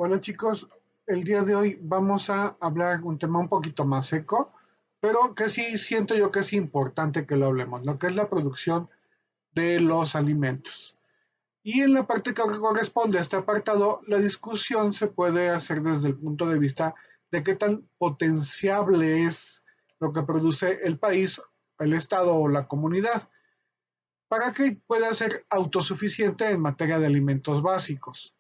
Hola chicos, el día de hoy vamos a hablar un tema un poquito más seco, pero que sí siento yo que es importante que lo hablemos, lo que es la producción de los alimentos. Y en la parte que corresponde a este apartado, la discusión se puede hacer desde el punto de vista de qué tan potenciable es lo que produce el país, el estado o la comunidad, para que pueda ser autosuficiente en materia de alimentos básicos.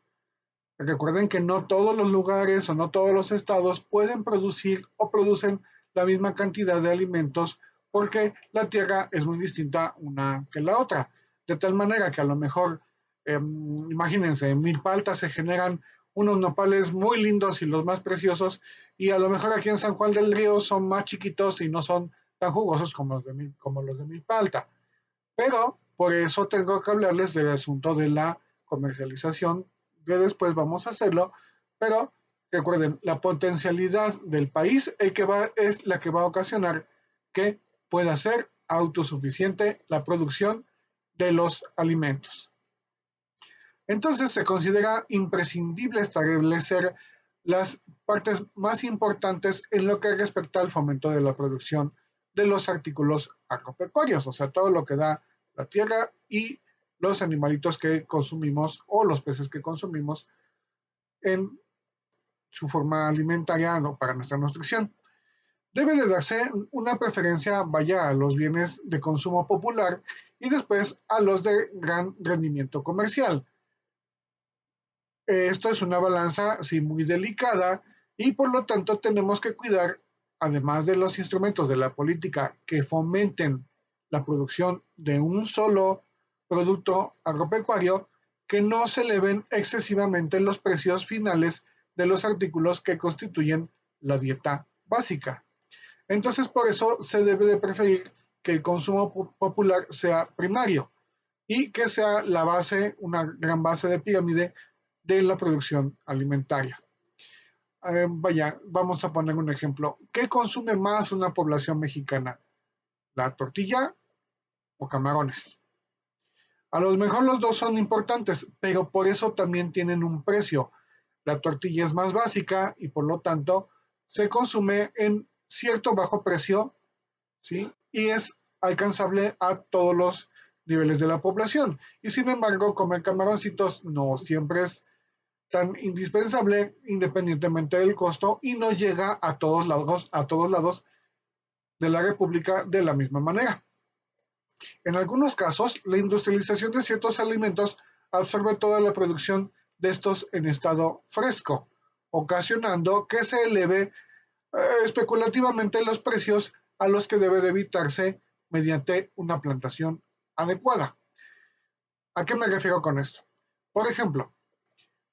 Recuerden que no todos los lugares o no todos los estados pueden producir o producen la misma cantidad de alimentos porque la tierra es muy distinta una que la otra. De tal manera que a lo mejor, imagínense, en Milpalta se generan unos nopales muy lindos y los más preciosos, y a lo mejor aquí en San Juan del Río son más chiquitos y no son tan jugosos como los de Milpalta. Pero por eso tengo que hablarles del asunto de la comercialización, que después vamos a hacerlo, pero recuerden, la potencialidad del país es la que va a ocasionar que pueda ser autosuficiente la producción de los alimentos. Entonces se considera imprescindible establecer las partes más importantes en lo que respecta al fomento de la producción de los artículos agropecuarios, o sea, todo lo que da la tierra y los animalitos que consumimos o los peces que consumimos en su forma alimentaria o para nuestra nutrición. Debe de darse una preferencia, vaya, a los bienes de consumo popular y después a los de gran rendimiento comercial. Esto es una balanza, sí, muy delicada, y por lo tanto tenemos que cuidar, además de los instrumentos de la política que fomenten la producción de un solo producto agropecuario, que no se eleven excesivamente los precios finales de los artículos que constituyen la dieta básica. Entonces, por eso se debe de preferir que el consumo popular sea primario y que sea la base, una gran base de pirámide de la producción alimentaria. Vaya, vamos a poner un ejemplo. ¿Qué consume más una población mexicana? ¿La tortilla o camarones? A lo mejor los dos son importantes, pero por eso también tienen un precio. La tortilla es más básica y por lo tanto se consume en cierto bajo precio, ¿sí? Y es alcanzable a todos los niveles de la población. Y sin embargo, comer camaroncitos no siempre es tan indispensable independientemente del costo y no llega a todos lados de la República de la misma manera. En algunos casos, la industrialización de ciertos alimentos absorbe toda la producción de estos en estado fresco, ocasionando que se eleve especulativamente los precios a los que debe de evitarse mediante una plantación adecuada. ¿A qué me refiero con esto? Por ejemplo,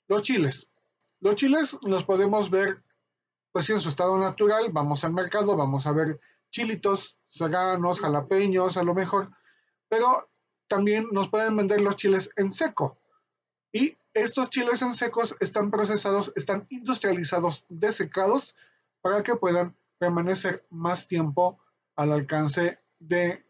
los chiles. Los chiles los podemos ver pues sí, en su estado natural. Vamos al mercado, vamos a ver chilitos, serranos, jalapeños, a lo mejor, pero también nos pueden vender los chiles en seco. Y estos chiles en secos están procesados, están industrializados, desecados, para que puedan permanecer más tiempo al alcance de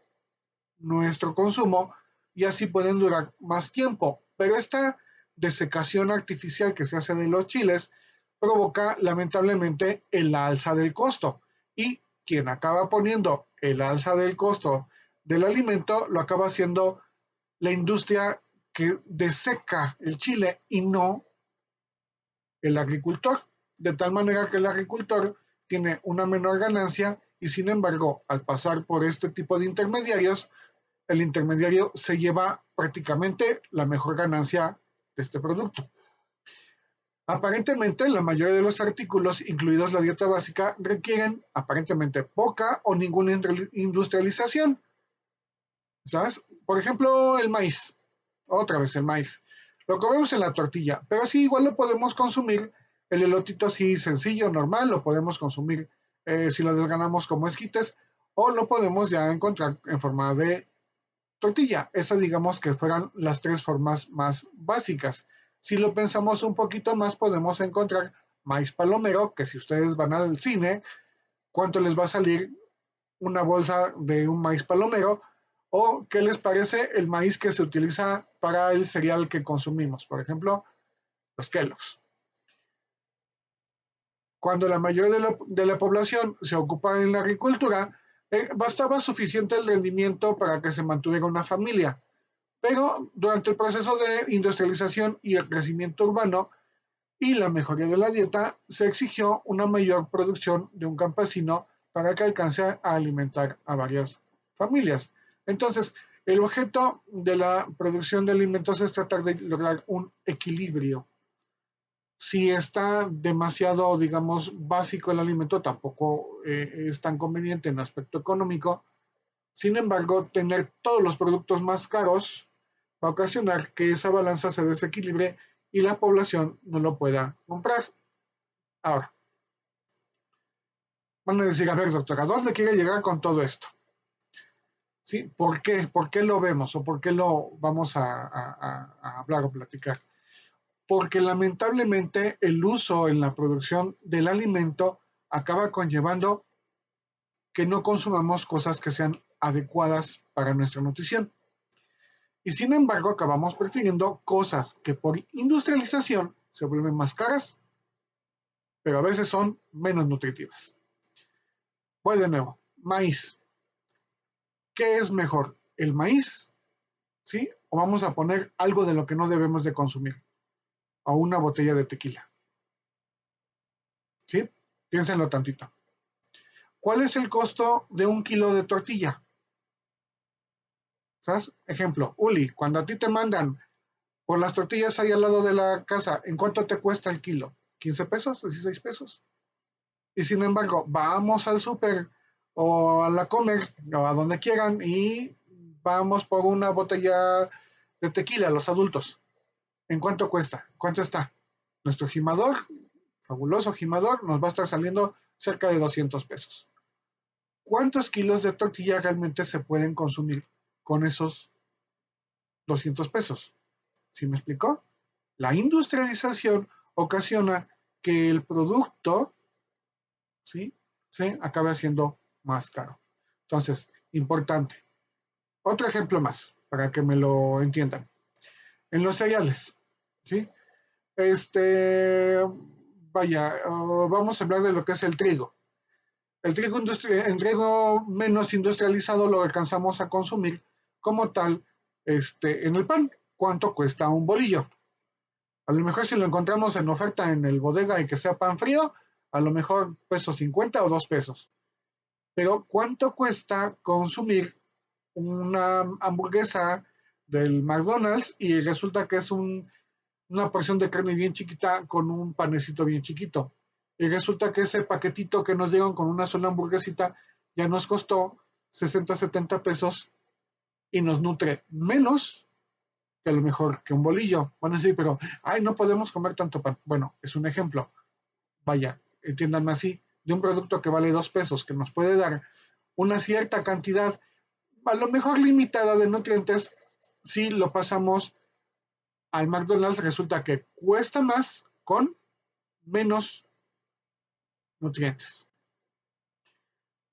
nuestro consumo y así pueden durar más tiempo. Pero esta desecación artificial que se hace de los chiles provoca lamentablemente el alza del costo, y quien acaba poniendo el alza del costo del alimento lo acaba haciendo la industria que deseca el chile y no el agricultor, de tal manera que el agricultor tiene una menor ganancia y sin embargo al pasar por este tipo de intermediarios, el intermediario se lleva prácticamente la mejor ganancia de este producto. Aparentemente, la mayoría de los artículos, incluidos la dieta básica, requieren aparentemente poca o ninguna industrialización. ¿Sabes? Por ejemplo, el maíz. Otra vez el maíz. Lo comemos en la tortilla, pero sí, igual lo podemos consumir. El elotito así sencillo, normal, lo podemos consumir si lo desganamos como esquites, o lo podemos ya encontrar en forma de tortilla. Esas digamos que fueran las tres formas más básicas. Si lo pensamos un poquito más, podemos encontrar maíz palomero, que si ustedes van al cine, ¿cuánto les va a salir una bolsa de un maíz palomero? ¿O qué les parece el maíz que se utiliza para el cereal que consumimos? Por ejemplo, los Kellogg's. Cuando la mayoría de la población se ocupaba en la agricultura, bastaba suficiente el rendimiento para que se mantuviera una familia. Pero durante el proceso de industrialización y el crecimiento urbano y la mejoría de la dieta, se exigió una mayor producción de un campesino para que alcance a alimentar a varias familias. Entonces, el objeto de la producción de alimentos es tratar de lograr un equilibrio. Si está demasiado, digamos, básico el alimento, tampoco es tan conveniente en aspecto económico. Sin embargo, tener todos los productos más caros va a ocasionar que esa balanza se desequilibre y la población no lo pueda comprar. Ahora, van a decir, a ver, doctor, ¿a dónde quiere llegar con todo esto? ¿Sí? ¿Por qué? ¿Por qué lo vemos o por qué lo vamos a hablar o platicar? Porque lamentablemente el uso en la producción del alimento acaba conllevando que no consumamos cosas que sean adecuadas para nuestra nutrición. Y sin embargo, acabamos prefiriendo cosas que por industrialización se vuelven más caras, pero a veces son menos nutritivas. Voy de nuevo, maíz. ¿Qué es mejor? ¿El maíz? ¿Sí? ¿O vamos a poner algo de lo que no debemos de consumir? O una botella de tequila. ¿Sí? Piénsenlo tantito. ¿Cuál es el costo de un kilo de tortilla? ¿Sabes? Ejemplo, Uli, cuando a ti te mandan por las tortillas ahí al lado de la casa, ¿en cuánto te cuesta el kilo? ¿15 pesos? ¿16 pesos? Y sin embargo, vamos al súper o a la comer o a donde quieran y vamos por una botella de tequila, los adultos. ¿En cuánto cuesta? ¿Cuánto está? Nuestro gimador, fabuloso gimador, nos va a estar saliendo cerca de 200 pesos. ¿Cuántos kilos de tortilla realmente se pueden consumir con esos 200 pesos? ¿Sí me explicó? La industrialización ocasiona que el producto, ¿sí?, se acabe haciendo más caro. Entonces, importante. Otro ejemplo más, para que me lo entiendan. En los cereales, ¿sí? Vaya, vamos a hablar de lo que es el trigo. El trigo menos industrializado lo alcanzamos a consumir como tal en el pan. ¿Cuánto cuesta un bolillo? A lo mejor si lo encontramos en oferta en el bodega y que sea pan frío, a lo mejor peso 50 o 2 pesos. Pero ¿cuánto cuesta consumir una hamburguesa del McDonald's y resulta que es una porción de carne bien chiquita con un panecito bien chiquito? Y resulta que ese paquetito que nos dieron con una sola hamburguesita ya nos costó 60, 70 pesos y nos nutre menos que a lo mejor que un bolillo. Van a decir, pero, ay, no podemos comer tanto pan. Bueno, es un ejemplo. Vaya, entiéndanme así, de un producto que vale 2 pesos, que nos puede dar una cierta cantidad, a lo mejor limitada de nutrientes, si lo pasamos al McDonald's, resulta que cuesta más con menos nutrientes.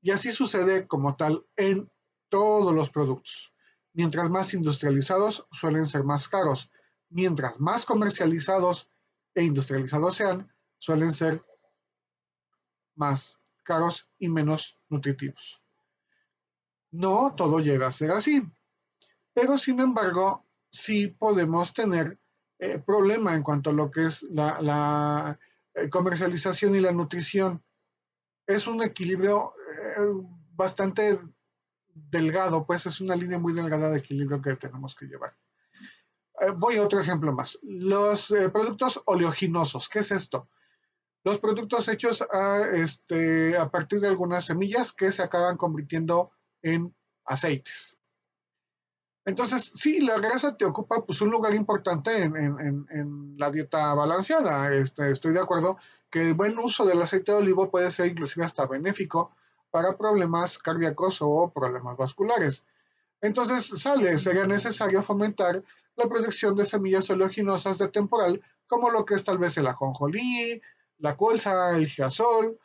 Y así sucede como tal en todos los productos. Mientras más industrializados suelen ser más caros, mientras más comercializados e industrializados sean, suelen ser más caros y menos nutritivos. No todo llega a ser así, pero sin embargo sí podemos tener problema en cuanto a lo que es la comercialización y la nutrición. Es un equilibrio bastante delgado, pues es una línea muy delgada de equilibrio que tenemos que llevar. Voy a otro ejemplo más. Los productos oleaginosos, ¿qué es esto? Los productos hechos a partir de algunas semillas que se acaban convirtiendo en aceites. Entonces, sí, la grasa te ocupa pues, un lugar importante en la dieta balanceada. Estoy de acuerdo que el buen uso del aceite de olivo puede ser inclusive hasta benéfico para problemas cardíacos o problemas vasculares. Entonces, sería necesario fomentar la producción de semillas oleaginosas de temporal, como lo que es tal vez el ajonjolí, la colza, el girasol,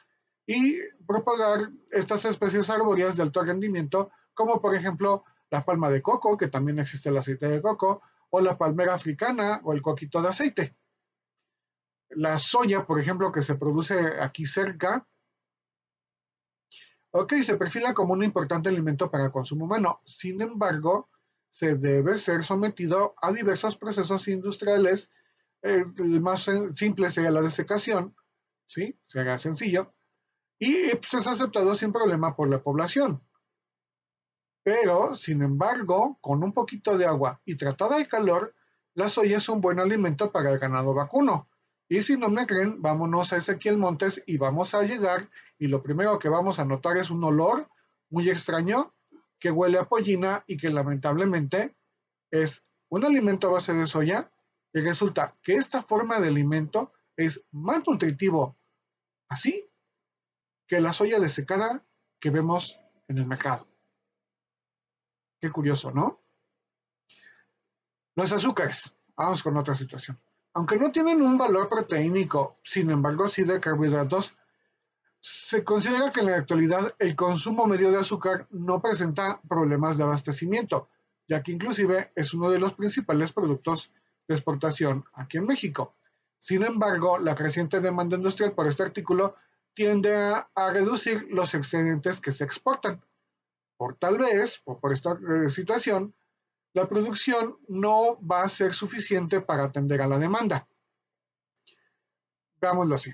y propagar estas especies arbóreas de alto rendimiento, como por ejemplo la palma de coco, que también existe el aceite de coco, o la palmera africana o el coquito de aceite. La soya, por ejemplo, que se produce aquí cerca, ok, se perfila como un importante alimento para el consumo humano. Sin embargo, se debe ser sometido a diversos procesos industriales. El más simple sería la desecación, ¿sí? Sería sencillo. Y pues, es aceptado sin problema por la población. Pero, sin embargo, con un poquito de agua y tratada al calor, la soya es un buen alimento para el ganado vacuno. Y si no me creen, vámonos a Ezequiel Montes y vamos a llegar y lo primero que vamos a notar es un olor muy extraño que huele a pollina y que lamentablemente es un alimento a base de soya y resulta que esta forma de alimento es más nutritivo así que la soya desecada que vemos en el mercado. Qué curioso, ¿no? Los azúcares. Vamos con otra situación. Aunque no tienen un valor proteínico, sin embargo sí de carbohidratos, se considera que en la actualidad el consumo medio de azúcar no presenta problemas de abastecimiento, ya que inclusive es uno de los principales productos de exportación aquí en México. Sin embargo, la creciente demanda industrial por este artículo tiende a reducir los excedentes que se exportan. Por tal vez, o por esta situación, la producción no va a ser suficiente para atender a la demanda. Veámoslo así.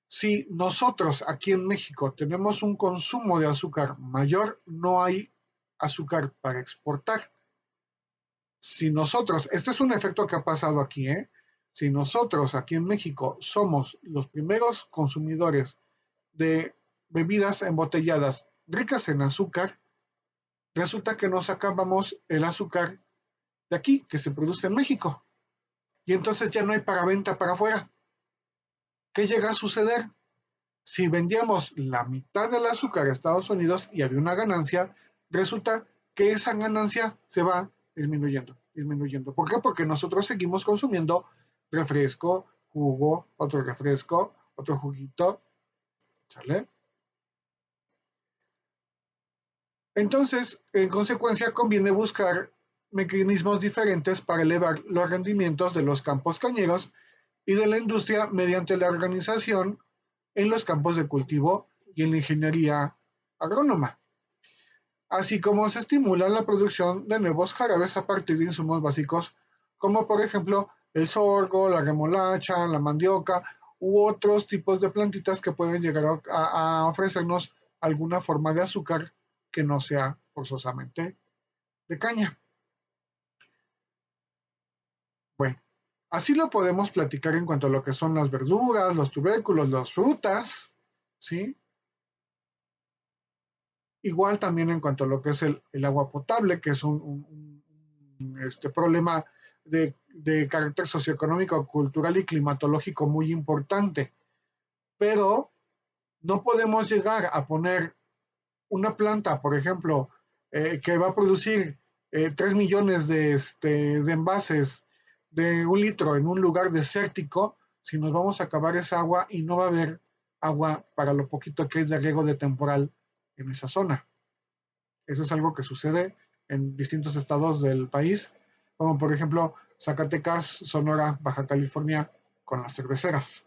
Si nosotros aquí en México tenemos un consumo de azúcar mayor, no hay azúcar para exportar. Si nosotros, este es un efecto que ha pasado aquí, si nosotros aquí en México somos los primeros consumidores de bebidas embotelladas ricas en azúcar, resulta que nos acabamos el azúcar de aquí, que se produce en México. Y entonces ya no hay para venta para afuera. ¿Qué llega a suceder? Si vendíamos la mitad del azúcar a Estados Unidos y había una ganancia, resulta que esa ganancia se va disminuyendo, disminuyendo. ¿Por qué? Porque nosotros seguimos consumiendo refresco, jugo, otro refresco, otro juguito, ¿sale? Entonces, en consecuencia, conviene buscar mecanismos diferentes para elevar los rendimientos de los campos cañeros y de la industria mediante la organización en los campos de cultivo y en la ingeniería agrónoma, así como se estimula la producción de nuevos jarabes a partir de insumos básicos como por ejemplo el sorgo, la remolacha, la mandioca u otros tipos de plantitas que pueden llegar a ofrecernos alguna forma de azúcar que no sea forzosamente de caña. Bueno, así lo podemos platicar en cuanto a lo que son las verduras, los tubérculos, las frutas, ¿sí? Igual también en cuanto a lo que es el agua potable, que es un problema de carácter socioeconómico, cultural y climatológico muy importante. Pero no podemos llegar a poner una planta, por ejemplo, que va a producir 3 millones de envases de 1 litro en un lugar desértico, si nos vamos a acabar esa agua y no va a haber agua para lo poquito que es de riego de temporal en esa zona. Eso es algo que sucede en distintos estados del país, como por ejemplo Zacatecas, Sonora, Baja California, con las cerveceras.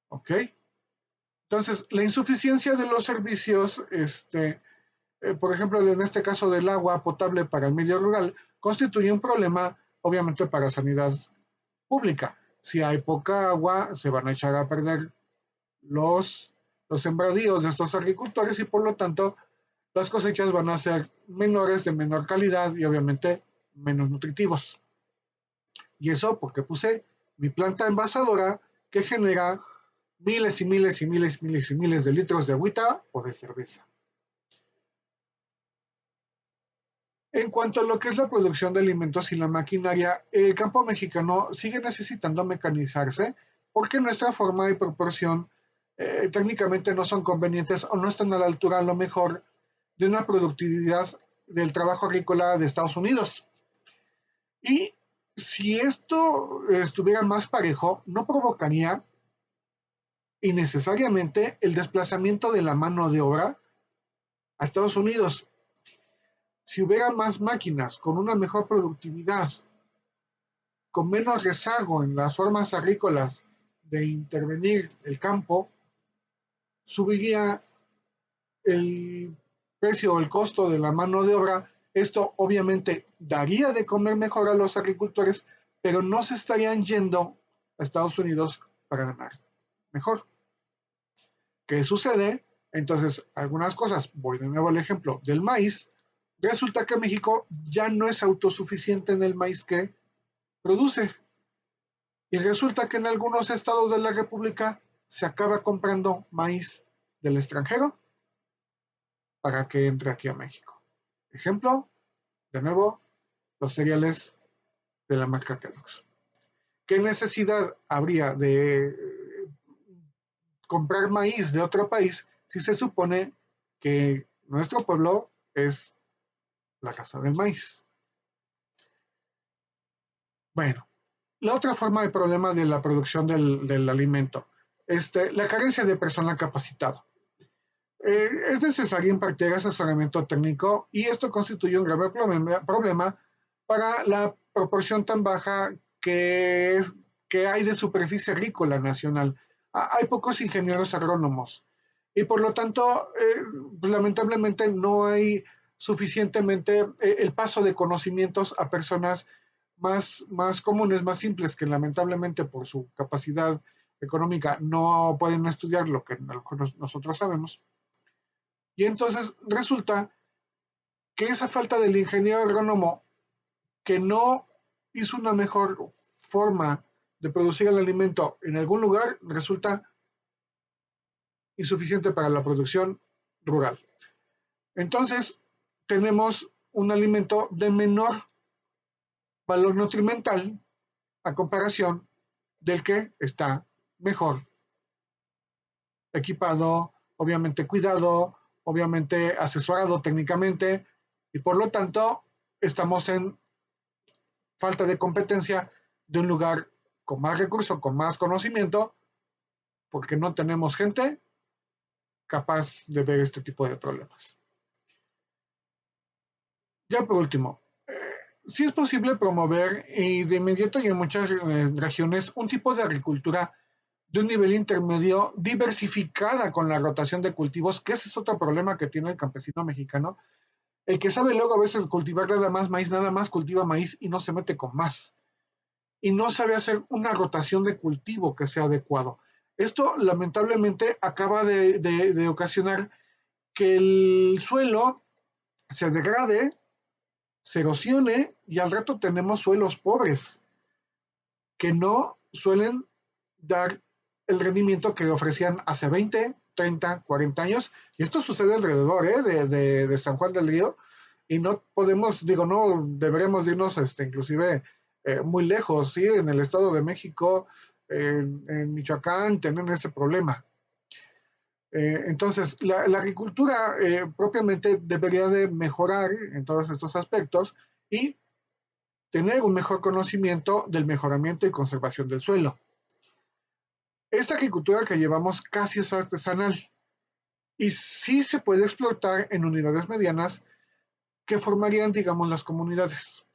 ¿Ok? Entonces, la insuficiencia de los servicios, por ejemplo, en este caso del agua potable para el medio rural, constituye un problema, obviamente, para sanidad pública. Si hay poca agua, se van a echar a perder los sembradíos de estos agricultores y por lo tanto las cosechas van a ser menores, de menor calidad y obviamente menos nutritivos. Y eso porque puse mi planta envasadora que genera miles y miles y miles y miles y miles de litros de agüita o de cerveza. En cuanto a lo que es la producción de alimentos y la maquinaria, el campo mexicano sigue necesitando mecanizarse porque nuestra forma y proporción técnicamente no son convenientes o no están a la altura a lo mejor de una productividad del trabajo agrícola de Estados Unidos. Y si esto estuviera más parejo, no provocaría innecesariamente el desplazamiento de la mano de obra a Estados Unidos. Si hubiera más máquinas con una mejor productividad, con menos rezago en las formas agrícolas de intervenir el campo, subiría el precio o el costo de la mano de obra. Esto obviamente daría de comer mejor a los agricultores, pero no se estarían yendo a Estados Unidos para ganar mejor. ¿Qué sucede? Entonces, algunas cosas, voy de nuevo al ejemplo del maíz, resulta que México ya no es autosuficiente en el maíz que produce. Y resulta que en algunos estados de la República se acaba comprando maíz del extranjero para que entre aquí a México. Ejemplo, de nuevo, los cereales de la marca Kellogg's. ¿Qué necesidad habría de comprar maíz de otro país si se supone que nuestro pueblo es la casa del maíz? Bueno, la otra forma de problema de la producción del alimento, la carencia de personal capacitado. Es necesario impartir asesoramiento técnico y esto constituye un grave problema para la proporción tan baja que hay de superficie agrícola nacional. Hay pocos ingenieros agrónomos y por lo tanto, pues, lamentablemente no hay suficientemente el paso de conocimientos a personas más comunes, más simples, que lamentablemente por su capacidad económica no pueden estudiar lo que a lo mejor nosotros sabemos. Y entonces resulta que esa falta del ingeniero agrónomo que no hizo una mejor forma de producir el alimento en algún lugar resulta insuficiente para la producción rural. Entonces tenemos un alimento de menor valor nutrimental a comparación del que está mejor equipado, obviamente cuidado, obviamente asesorado técnicamente y por lo tanto estamos en falta de competencia de un lugar con más recursos, con más conocimiento, porque no tenemos gente capaz de ver este tipo de problemas. Ya por último, sí es posible promover y de inmediato y en muchas regiones un tipo de agricultura de un nivel intermedio diversificada con la rotación de cultivos, que ese es otro problema que tiene el campesino mexicano. El que sabe luego a veces cultivar nada más cultiva maíz y no se mete con más. Y no sabe hacer una rotación de cultivo que sea adecuado. Esto lamentablemente acaba de ocasionar que el suelo se degrade, se erosione y al rato tenemos suelos pobres que no suelen dar el rendimiento que ofrecían hace 20, 30, 40 años. Y esto sucede alrededor de San Juan del Río. Y no podemos, digo, no deberemos irnos inclusive muy lejos, ¿sí? En el Estado de México, en Michoacán, tienen ese problema. Entonces, la agricultura propiamente debería de mejorar en todos estos aspectos y tener un mejor conocimiento del mejoramiento y conservación del suelo. Esta agricultura que llevamos casi es artesanal y sí se puede explotar en unidades medianas que formarían, digamos, las comunidades.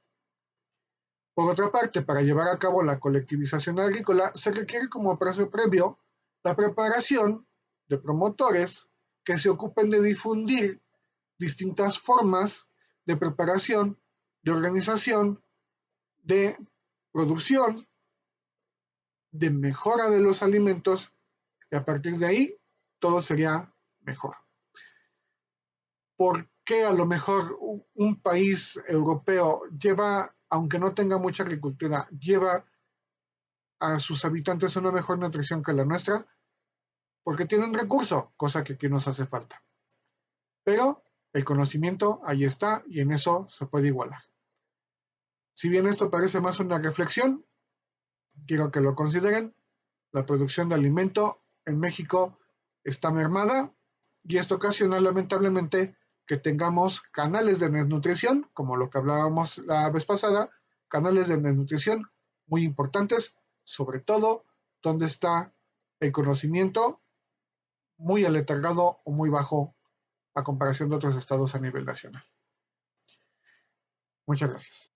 Por otra parte, para llevar a cabo la colectivización agrícola se requiere como paso previo la preparación de promotores que se ocupen de difundir distintas formas de preparación, de organización, de producción, de mejora de los alimentos y a partir de ahí todo sería mejor. ¿Por qué a lo mejor un país europeo lleva, aunque no tenga mucha agricultura, lleva a sus habitantes una mejor nutrición que la nuestra? Porque tienen recurso, cosa que aquí nos hace falta. Pero el conocimiento ahí está y en eso se puede igualar. Si bien esto parece más una reflexión, quiero que lo consideren. La producción de alimento en México está mermada y esto ocasiona lamentablemente que tengamos canales de desnutrición, como lo que hablábamos la vez pasada, canales de desnutrición muy importantes, sobre todo donde está el conocimiento muy aletargado o muy bajo a comparación de otros estados a nivel nacional. Muchas gracias.